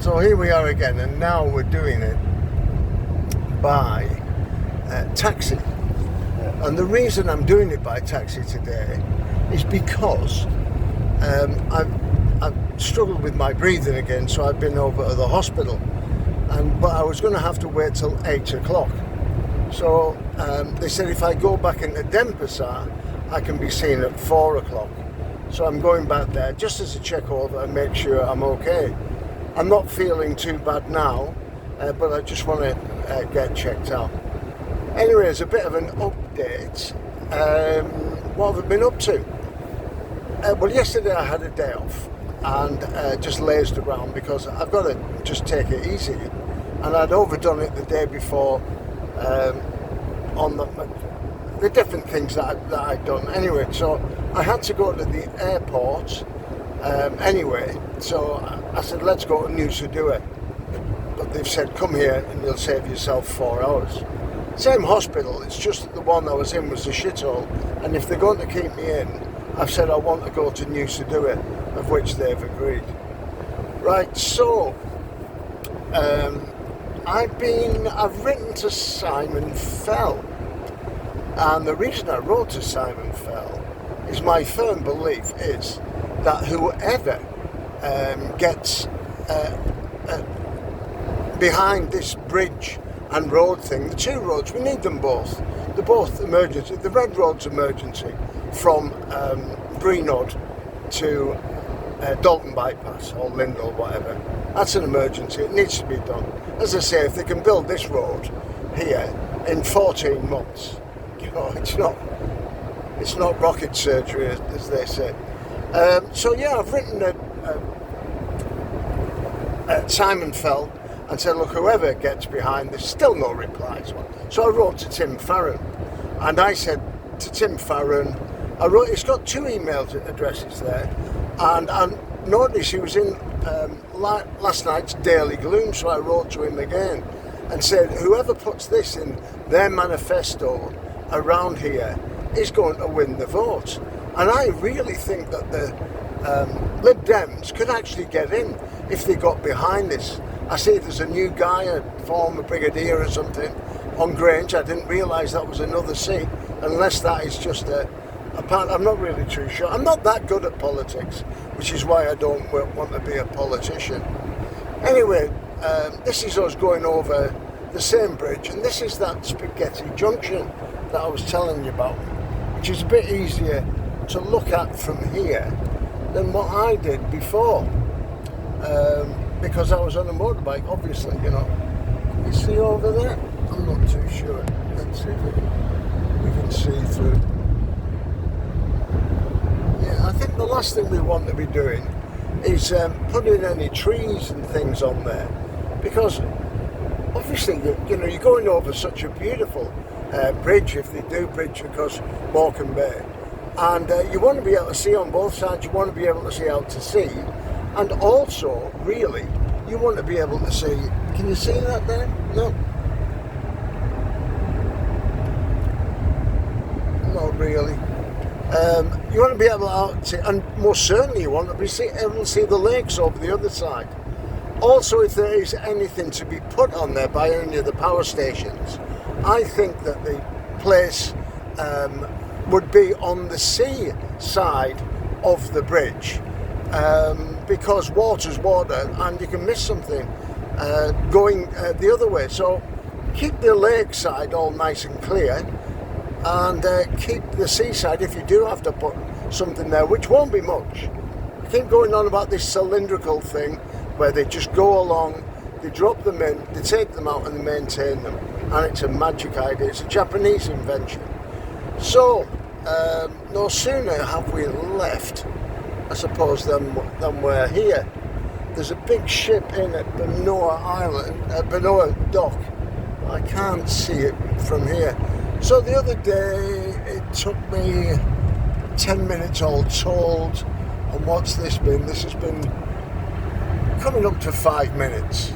So here we are again, and now we're doing it by taxi. And the reason I'm doing it by taxi today is because I've struggled with my breathing again, so I've been over to the hospital, but I was going to have to wait till 8 o'clock. So they said if I go back into Denpasar, I can be seen at 4 o'clock. So I'm going back there just as a check over and make sure I'm okay. I'm not feeling too bad now, but I just want to get checked out. Anyway, it's a bit of an update. What have I been up to? Well, yesterday I had a day off and just lazed around because I've got to just take it easy. And I'd overdone it the day before on the different things that I'd done. Anyway, so I had to go to the airport anyway. So I said, let's go to Nusa Dua. But they've said, come here and you'll save yourself 4 hours. Same hospital, it's just that the one I was in was a shithole. And if they're going to keep me in, I've said I want to go to Nusa Dua, of which they've agreed. Right, so I've written to Simon Fell, and the reason I wrote to Simon Fell is my firm belief is that whoever gets behind this bridge and road thing, the two roads, we need them both. They're both emergency. The red road's emergency from Breenod to Dalton Bypass or Lindell, whatever. That's an emergency. It needs to be done. As I say, if they can build this road here in 14 months, you know, it's not rocket surgery, as they say. So yeah, I've written Simon Fell and said, look, whoever gets behind this, still no replies. So I wrote to Tim Farron, and I said to Tim Farron, it's got 2 email addresses there, and I noticed he was in last night's Daily Gloom, so I wrote to him again and said, whoever puts this in their manifesto around here is going to win the vote. And I really think that the Lib Dems could actually get in if they got behind this. I see there's a new guy, a former brigadier or something, on Grange. I didn't realise that was another seat, unless that is just a part. I'm not really too sure. I'm not that good at politics, which is why I don't want to be a politician. Anyway, this is us going over the same bridge, and this is that Spaghetti Junction that I was telling you about, which is a bit easier to look at from here than what I did before. Because I was on a motorbike, obviously, you know. You see over there? I'm not too sure. Let's see if we can see through. Yeah, I think the last thing we want to be doing is putting any trees and things on there, because obviously, you know, you're going over such a beautiful bridge, if they do bridge across Morecambe Bay, and you want to be able to see on both sides. You want to be able to see out to sea. And also, really, you want to be able to see... Can you see that there? No? Not really. You want to be able to see... And most certainly you want to be able to see the lakes over the other side. Also, if there is anything to be put on there by any of the power stations, I think that the place would be on the sea side of the bridge. Because water's water and you can miss something going the other way. So keep the lake side all nice and clear, and keep the seaside, if you do have to put something there, which won't be much. I keep going on about this cylindrical thing where they just go along, they drop them in, they take them out and they maintain them, and it's a magic idea. It's a Japanese invention. So no sooner have we left, I suppose, than we're here. There's a big ship in at Benoa Island, Benoa Dock. I can't see it from here. So the other day, it took me 10 minutes all told. And what's this been? This has been coming up to 5 minutes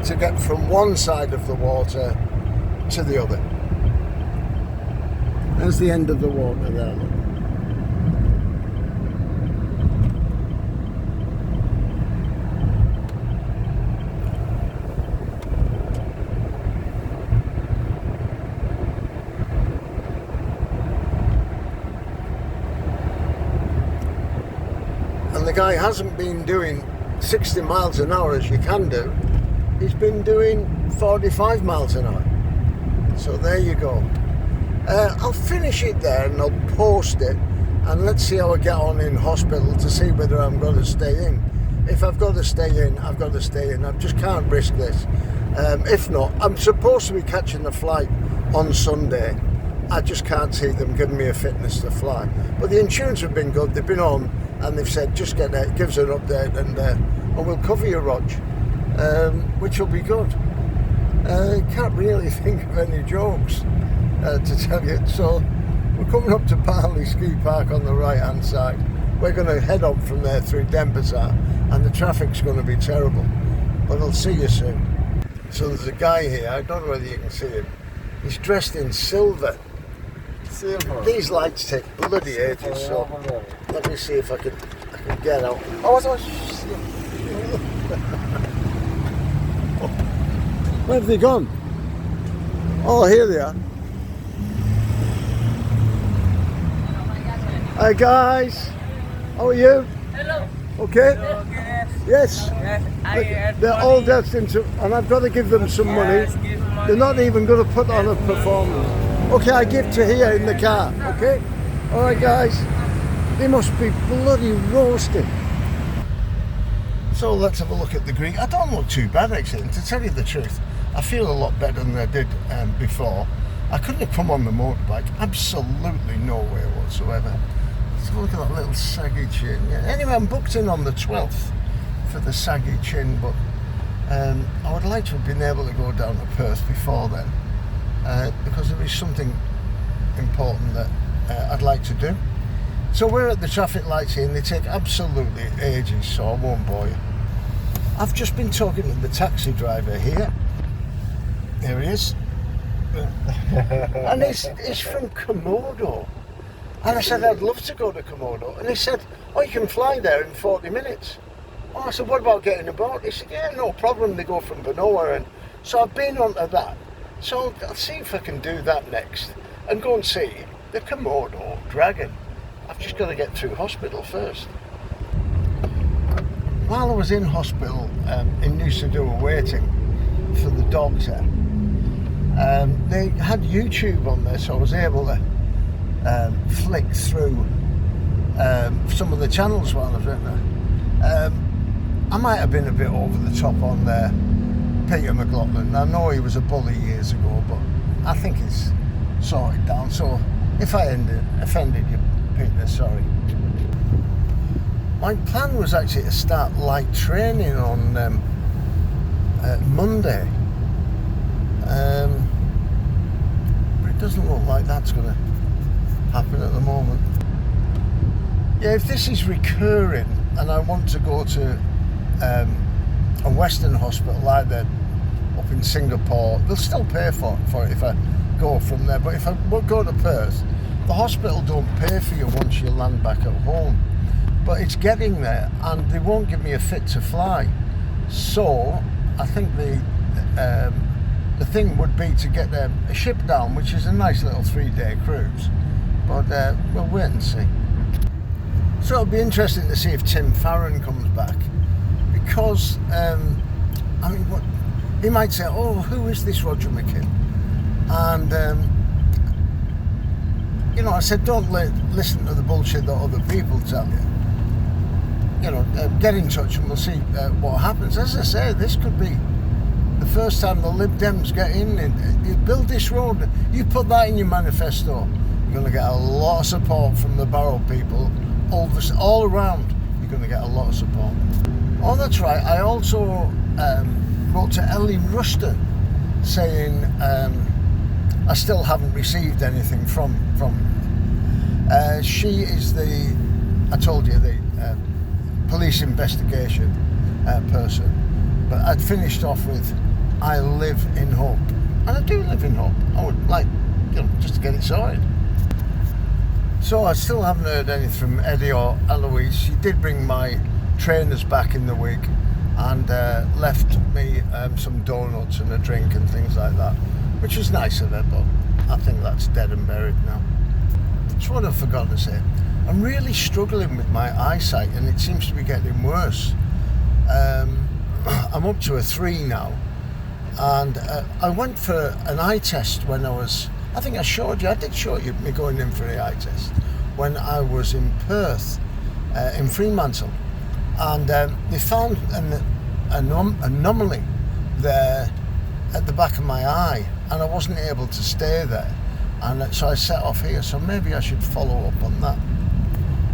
to get from one side of the water to the other. There's the end of the water there, look. guy hasn't been doing 60 miles an hour as you can do. He's been doing 45 miles an hour. So there you go. I'll finish it there and I'll post it, and let's see how I get on in hospital to see whether I'm going to stay in. If I've got to stay in, I've got to stay in. I just can't risk this. If not, I'm supposed to be catching the flight on Sunday. I just can't see them giving me a fitness to fly. But the insurance have been good. They've been on and they've said just get there, give us an update, and we'll cover your Rog, which will be good. Can't really think of any jokes to tell you. So we're coming up to Barley Ski Park on the right hand side. We're going to head on from there through Denpasar, and the traffic's going to be terrible. But I'll see you soon. So there's a guy here, I don't know whether you can see him. He's dressed in silver. Silver. These lights take bloody ages, so let me see if I can get out. Oh, where have they gone? Oh, here they are. Hi guys, how are you? Hello. Okay? Hello, Yes. They're all destined to, and I've got to give them some money. They're not even going to put on a performance. Okay, I give to here in the car. Okay? Alright guys. They must be bloody roasting. So let's have a look at the Greek. I don't look too bad actually, and to tell you the truth, I feel a lot better than I did before. I couldn't have come on the motorbike, absolutely no way whatsoever. Let's have a look at that little saggy chin. Yeah. Anyway, I'm booked in on the 12th for the saggy chin, but I would like to have been able to go down to Perth before then, because there is something important that I'd like to do. So we're at the traffic lights here and they take absolutely ages, so I won't bore you. I've just been talking to the taxi driver here. There he is. And he's from Komodo. And I said, I'd love to go to Komodo. And he said, oh, you can fly there in 40 minutes. Oh, I said, what about getting a boat? He said, yeah, no problem. They go from Benoa. And so I've been onto that. So I'll see if I can do that next and go and see the Komodo dragon. I've just got to get through hospital first. While I was in hospital in Nusa Dua waiting for the doctor, they had YouTube on there, so I was able to flick through some of the channels while I was in there. I might have been a bit over the top on Peter McLaughlin. I know he was a bully years ago, but I think he's sorted down. So if I offended you, Peter, sorry. My plan was actually to start light training on Monday. But it doesn't look like that's going to happen at the moment. Yeah, if this is recurring and I want to go to a Western hospital like that up in Singapore, they'll still pay for it if I go from there. But if I go to Perth, the hospital don't pay for you once you land back at home. But it's getting there, and they won't give me a fit to fly. So I think the thing would be to get a ship down, which is a nice little 3-day cruise. But we'll wait and see. So it'll be interesting to see if Tim Farron comes back, because I mean, what he might say, oh, who is this Roger McKinn? And you know, I said, don't listen to the bullshit that other people tell you. You know, get in touch and we'll see what happens. As I say, this could be the first time the Lib Dems get in. You build this road, you put that in your manifesto, you're going to get a lot of support from the Barrow people. All around, you're going to get a lot of support. Oh, that's right. I also wrote to Ellie Ruston saying I still haven't received anything from she is I told you, the police investigation person. But I'd finished off with, I live in hope. And I do live in hope. I would like, you know, just to get it sorted. So I still haven't heard anything from Eddie or Eloise. She did bring my trainers back in the week and left me some donuts and a drink and things like that, which was nice of her, but I think that's dead and buried now. That's what I forgot to say. I'm really struggling with my eyesight, and it seems to be getting worse. I'm up to a 3 now, and I went for an eye test when I think I did show you me going in for the eye test when I was in Perth, in Fremantle, and they found an anomaly there at the back of my eye, and I wasn't able to stay there, and so I set off here. So maybe I should follow up on that.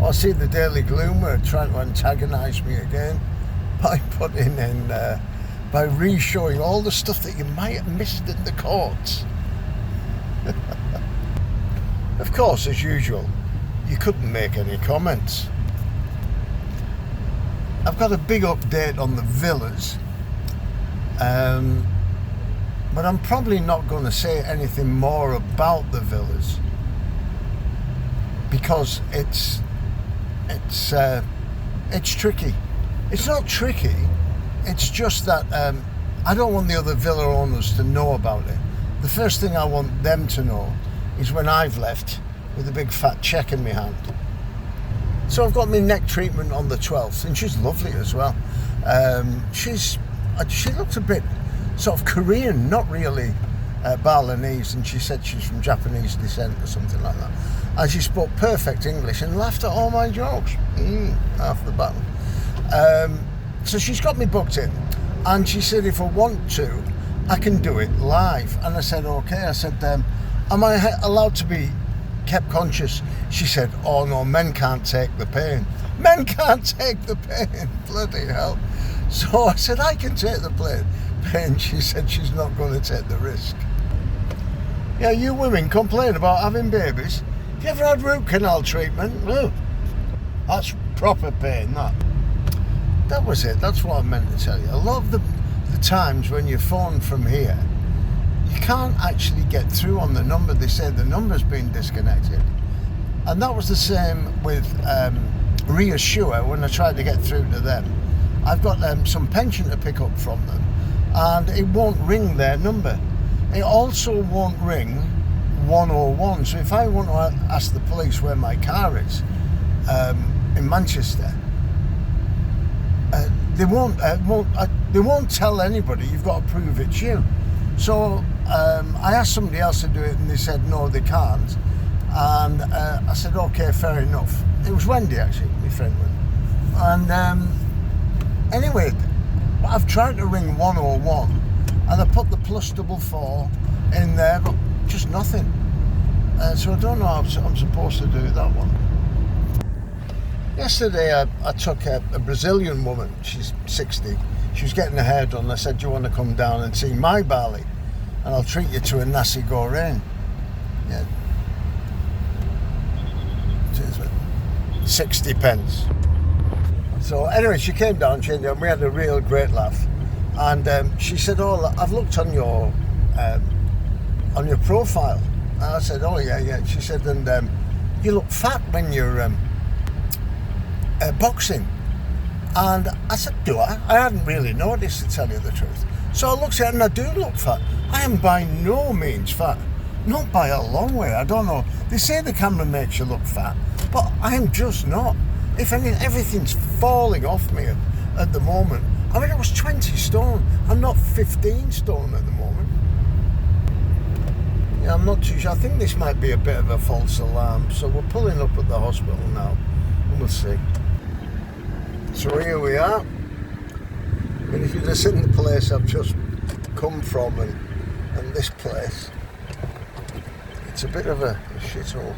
I see the Daily Gloom were trying to antagonise me again by putting in, by re-showing all the stuff that you might have missed in the courts. Of course, as usual, you couldn't make any comments. I've got a big update on the villas, but I'm probably not going to say anything more about the villas because it's tricky. It's not tricky. It's just that I don't want the other villa owners to know about it. The first thing I want them to know is when I've left with a big fat cheque in my hand. So I've got my neck treatment on the 12th, and she's lovely as well. She looks a bit sort of Korean, not really Balinese, and she said she's from Japanese descent or something like that. And she spoke perfect English and laughed at all my jokes. Half the battle. So she's got me booked in, and she said if I want to, I can do it live. And I said okay. I said, am I allowed to be kept conscious? She said, oh no, men can't take the pain. Men can't take the pain. Bloody hell. So I said I can take the pain. She said she's not going to take the risk. Yeah, you women complain about having babies. Have you ever had root canal treatment? No. That's proper pain, that. That was it. That's what I meant to tell you. A lot of the times when you phone from here, you can't actually get through on the number. They say the number's been disconnected. And that was the same with Reassure when I tried to get through to them. I've got some pension to pick up from them, and it won't ring their number. It also won't ring 101. So if I want to ask the police where my car is in Manchester, they won't tell anybody. You've got to prove it's you. So I asked somebody else to do it, and they said no, they can't. And I said okay, fair enough. It was Wendy actually, my friend Wendy. And anyway, I've tried to ring 101, and I put the +44 in there, but just nothing. So I don't know how I'm supposed to do that one. Yesterday I took a Brazilian woman, she's 60, she was getting her hair done. I said, do you want to come down and see my Bali? And I'll treat you to a nasi goreng. Yeah. 60 pence. So anyway, she came down, and we had a real great laugh. And she said, oh, I've looked on your profile. And I said, oh yeah. She said, and you look fat when you're boxing. And I said, do I? I hadn't really noticed, to tell you the truth. So I looked at it, and I do look fat. I am by no means fat. Not by a long way. I don't know. They say the camera makes you look fat, but I am just not. If anything, everything's falling off me at the moment. I mean, I was 20 stone. I'm not 15 stone at the moment. Yeah, I'm not too sure. I think this might be a bit of a false alarm. So we're pulling up at the hospital now, and we'll see. So here we are. And if you'd have seen the place I've just come from, and this place, it's a bit of a shithole.